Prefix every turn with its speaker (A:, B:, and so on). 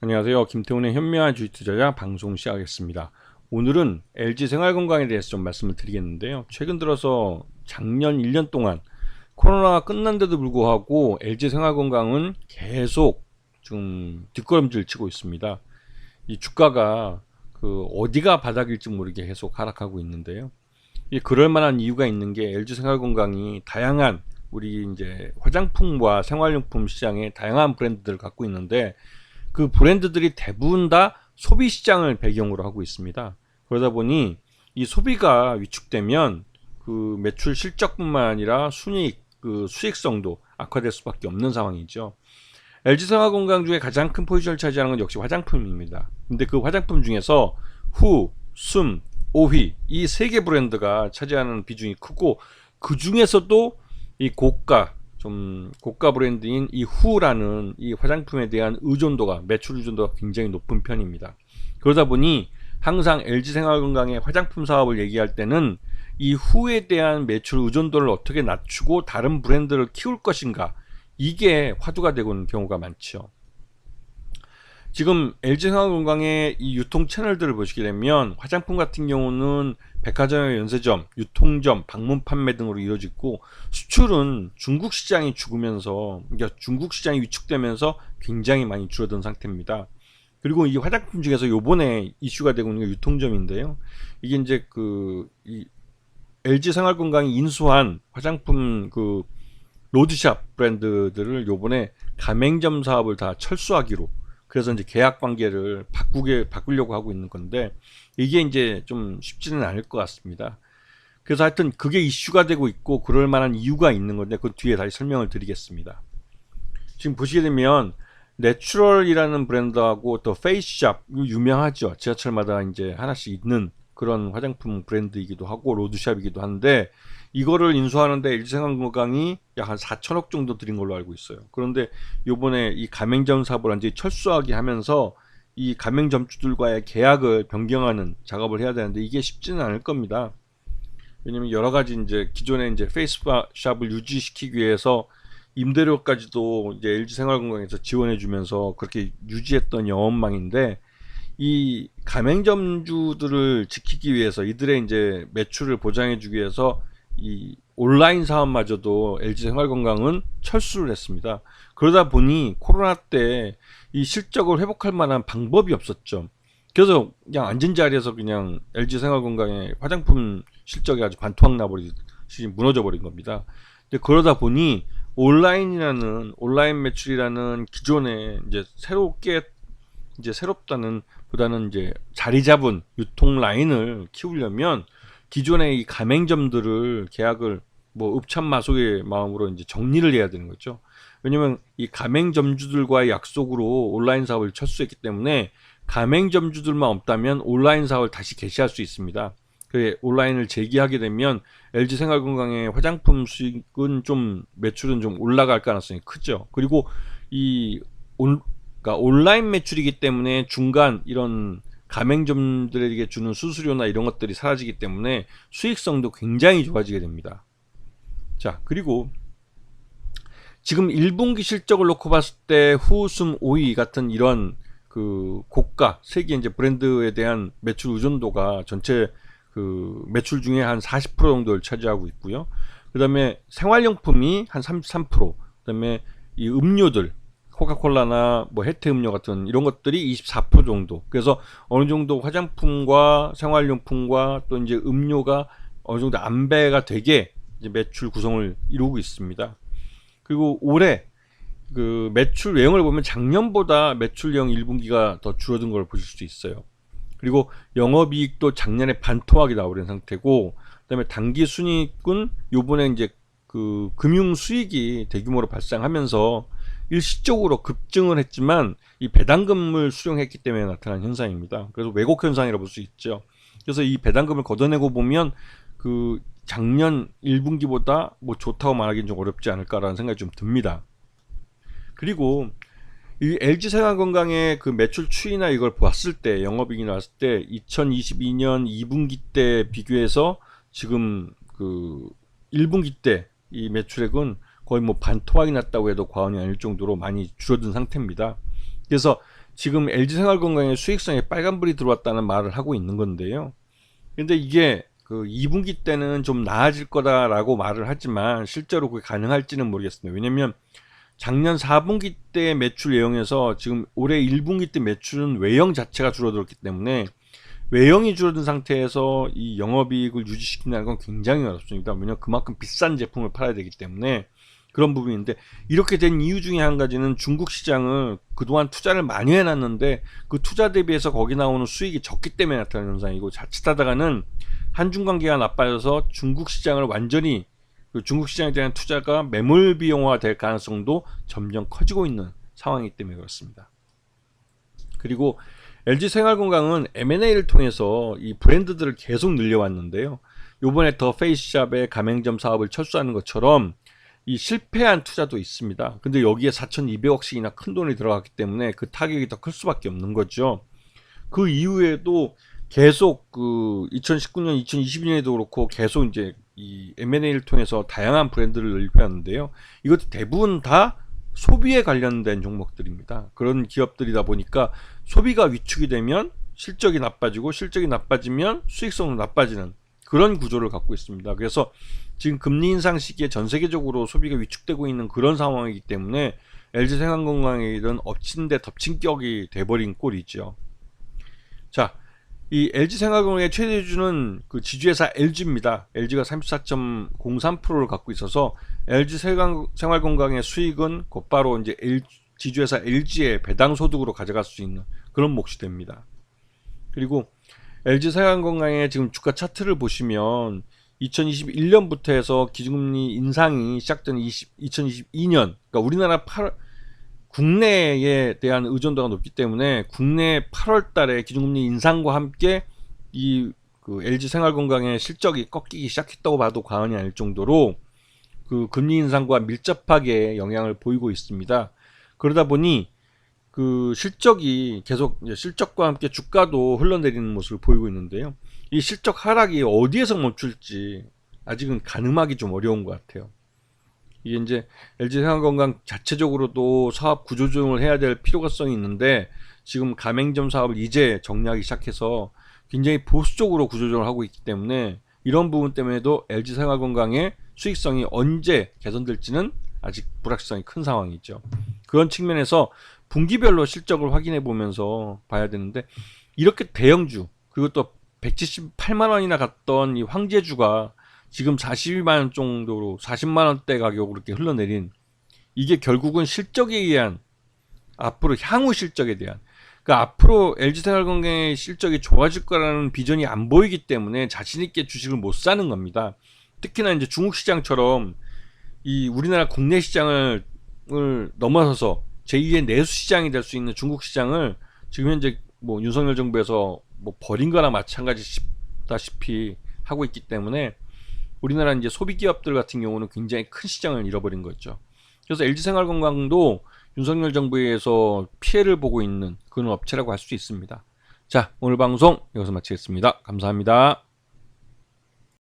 A: 안녕하세요. 김태훈의 현명한 주식 투자자 방송 시작하겠습니다. 오늘은 LG생활건강에 대해서 좀 말씀을 드리겠는데요. 최근 들어서 작년 1년 동안 코로나가 끝난데도 불구하고 LG생활건강은 계속 좀 뒷걸음질 치고 있습니다. 이 주가가 어디가 바닥일지 모르게 계속 하락하고 있는데요. 그럴 만한 이유가 있는 게 LG생활건강이 다양한 우리 이제 화장품과 생활용품 시장에 다양한 브랜드들을 갖고 있는데 그 브랜드들이 대부분 다 소비 시장을 배경으로 하고 있습니다. 그러다 보니 이 소비가 위축되면 그 매출 실적뿐만 아니라 순이익, 그 수익성도 악화될 수밖에 없는 상황이죠. LG생활건강 중에 가장 큰 포지션을 차지하는 건 역시 화장품입니다. 근데 그 화장품 중에서 후, 숨, 오휘 이 세 개 브랜드가 차지하는 비중이 크고 그 중에서도 이 고가 브랜드인 이 후라는 이 화장품에 대한 의존도가 매출 의존도가 굉장히 높은 편입니다. 그러다 보니 항상 LG생활건강의 화장품 사업을 얘기할 때는 이 후에 대한 매출 의존도를 어떻게 낮추고 다른 브랜드를 키울 것인가, 이게 화두가 되고 있는 경우가 많죠. 지금 LG생활건강의 이 유통 채널들을 보시게 되면 화장품 같은 경우는 백화점의 연세점, 유통점, 방문 판매 등으로 이루어지고, 수출은 중국 시장이 죽으면서, 그러니까 중국 시장이 위축되면서 굉장히 많이 줄어든 상태입니다. 그리고 이 화장품 중에서 요번에 이슈가 되고 있는 게 유통점인데요. 이게 이제 이 LG생활건강이 인수한 화장품 로드샵 브랜드들을 요번에 가맹점 사업을 다 철수하기로, 그래서 이제 계약 관계를 바꾸려고 하고 있는 건데, 이게 이제 좀 쉽지는 않을 것 같습니다. 그래서 하여튼 그게 이슈가 되고 있고 그럴 만한 이유가 있는 건데, 그 뒤에 다시 설명을 드리겠습니다. 지금 보시게 되면 내추럴이라는 브랜드하고 또 페이스샵, 유명하죠. 지하철마다 이제 하나씩 있는 그런 화장품 브랜드이기도 하고 로드샵이기도 한데, 이거를 인수하는데 LG생활건강이 약 한 4천억 정도 들인 걸로 알고 있어요. 그런데 요번에 이 가맹점 사업을 완전히 철수하게 하면서 이 가맹점주들과의 계약을 변경하는 작업을 해야 되는데, 이게 쉽지는 않을 겁니다. 왜냐면 여러 가지 이제 기존에 이제 페이스샵을 유지시키기 위해서 임대료까지도 이제 LG생활건강에서 지원해 주면서 그렇게 유지했던 영업망인데, 이 가맹점주들을 지키기 위해서, 이들의 이제 매출을 보장해 주기 위해서 이 온라인 사업마저도 LG생활건강은 철수를 했습니다. 그러다 보니 코로나 때 이 실적을 회복할 만한 방법이 없었죠. 그래서 그냥 앉은 자리에서 그냥 LG생활건강의 화장품 실적이 아주 반토막 나버리듯이 무너져 버린 겁니다. 근데 그러다 보니 온라인 매출이라는 기존에 이제 새롭다는 보다는 이제 자리 잡은 유통 라인을 키우려면 기존의 이 가맹점들을 계약을 읍참마속의 마음으로 이제 정리를 해야 되는 거죠. 왜냐면 이 가맹점주들과의 약속으로 온라인 사업을 철수했기 때문에 가맹점주들만 없다면 온라인 사업을 다시 개시할 수 있습니다. 그 온라인을 재개하게 되면 LG생활건강의 화장품 수익은 매출은 좀 올라갈 가능성이 크죠. 그리고 그러니까 온라인 매출이기 때문에 중간 이런 가맹점들에게 주는 수수료나 이런 것들이 사라지기 때문에 수익성도 굉장히 좋아지게 됩니다. 자, 그리고 지금 1분기 실적을 놓고 봤을 때 후숨 오이 같은 이런 고가 세계 이제 브랜드에 대한 매출 의존도가 전체 매출 중에 한 40% 정도를 차지하고 있고요. 그다음에 생활용품이 한 33%, 그다음에 이 음료들 코카콜라나 혜태 음료 같은 이런 것들이 24% 정도. 그래서 어느 정도 화장품과 생활용품과 또 이제 음료가 어느 정도 안배가 되게 이제 매출 구성을 이루고 있습니다. 그리고 올해 매출 외형을 보면 작년보다 매출 내용 1분기가 더 줄어든 걸 보실 수 있어요. 그리고 영업이익도 작년에 반토막이 나오는 상태고, 그다음에 당기 순이익은 요번에 이제 금융 수익이 대규모로 발생하면서 일시적으로 급증을 했지만 이 배당금을 수령했기 때문에 나타난 현상입니다. 그래서 왜곡 현상이라고 볼 수 있죠. 그래서 이 배당금을 걷어내고 보면 작년 1분기보다 좋다고 말하기는 좀 어렵지 않을까라는 생각이 좀 듭니다. 그리고 이 LG생활건강의 매출 추이나 이걸 봤을 때, 영업이익이 나왔을 때 2022년 2분기 때 비교해서 지금 1분기 때 이 매출액은 거의 반토막이 났다고 해도 과언이 아닐 정도로 많이 줄어든 상태입니다. 그래서 지금 LG생활건강의 수익성에 빨간불이 들어왔다는 말을 하고 있는 건데요. 근데 이게 그 2분기 때는 좀 나아질 거다라고 말을 하지만 실제로 그게 가능할지는 모르겠습니다. 왜냐면 작년 4분기 때 매출 내용에서 지금 올해 1분기 때 매출은 외형 자체가 줄어들었기 때문에 외형이 줄어든 상태에서 이 영업이익을 유지시킨다는 건 굉장히 어렵습니다. 왜냐하면 그만큼 비싼 제품을 팔아야 되기 때문에 그런 부분인데, 이렇게 된 이유 중에 한 가지는 중국 시장을 그동안 투자를 많이 해놨는데 그 투자 대비해서 거기 나오는 수익이 적기 때문에 나타나는 현상이고, 자칫하다가는 한중 관계가 나빠져서 중국 시장을 완전히 그 중국 시장에 대한 투자가 매몰 비용화 될 가능성도 점점 커지고 있는 상황이기 때문에 그렇습니다. 그리고 LG생활건강은 M&A를 통해서 이 브랜드들을 계속 늘려왔는데요. 요번에 더 페이스샵의 가맹점 사업을 철수하는 것처럼 이 실패한 투자도 있습니다. 근데 여기에 4,200억씩이나 큰 돈이 들어갔기 때문에 그 타격이 더 클 수밖에 없는 거죠. 그 이후에도 계속 그 2019년, 2022년에도 그렇고 계속 이제 이 M&A를 통해서 다양한 브랜드를 늘려왔는데요. 이것도 대부분 다 소비에 관련된 종목들입니다. 그런 기업들이다 보니까 소비가 위축이 되면 실적이 나빠지고, 실적이 나빠지면 수익성도 나빠지는 그런 구조를 갖고 있습니다. 그래서 지금 금리 인상 시기에 전 세계적으로 소비가 위축되고 있는 그런 상황이기 때문에 LG생활건강에 이런 엎친 데 덮친 격이 돼버린 꼴이죠. 자, 이 LG생활건강의 최대주주는 그 지주회사 LG입니다. LG가 34.03%를 갖고 있어서 LG생활건강의 수익은 곧바로 이제 지주회사 LG의 배당 소득으로 가져갈 수 있는 그런 몫이 됩니다. 그리고 LG생활건강의 지금 주가 차트를 보시면 2021년부터 해서 기준금리 인상이 시작된 2022년, 그러니까 우리나라 국내에 대한 의존도가 높기 때문에 국내 8월 달에 기준금리 인상과 함께 이 그 LG생활건강의 실적이 꺾이기 시작했다고 봐도 과언이 아닐 정도로 그 금리 인상과 밀접하게 영향을 보이고 있습니다. 그러다 보니 그 실적이 계속 실적과 함께 주가도 흘러내리는 모습을 보이고 있는데요. 이 실적 하락이 어디에서 멈출지 아직은 가늠하기 좀 어려운 것 같아요. 이게 이제 LG생활건강 자체적으로도 사업 구조조정을 해야 될 필요성이 있는데, 지금 가맹점 사업을 이제 정리하기 시작해서 굉장히 보수적으로 구조조정을 하고 있기 때문에 이런 부분 때문에도 LG생활건강의 수익성이 언제 개선될지는 아직 불확실성이 큰 상황이죠. 그런 측면에서 분기별로 실적을 확인해 보면서 봐야 되는데, 이렇게 대형주, 그리고 또 178만 원이나 갔던 이 황제주가 지금 42만 원 정도로 40만 원대 가격으로 이렇게 흘러내린, 이게 결국은 실적에 의한, 앞으로 향후 실적에 대한, 그러니까 앞으로 LG생활건강의 실적이 좋아질 거라는 비전이 안 보이기 때문에 자신 있게 주식을 못 사는 겁니다. 특히나 이제 중국 시장처럼 이 우리나라 국내 시장을 넘어서서 제2의 내수 시장이 될 수 있는 중국 시장을 지금 현재 뭐 윤석열 정부에서 뭐 버린 거나 마찬가지다시피 하고 있기 때문에 우리나라 이제 소비 기업들 같은 경우는 굉장히 큰 시장을 잃어버린 거죠. 그래서 LG생활건강도 윤석열 정부에 의해서 피해를 보고 있는 그런 업체라고 할 수 있습니다. 자, 오늘 방송 여기서 마치겠습니다. 감사합니다.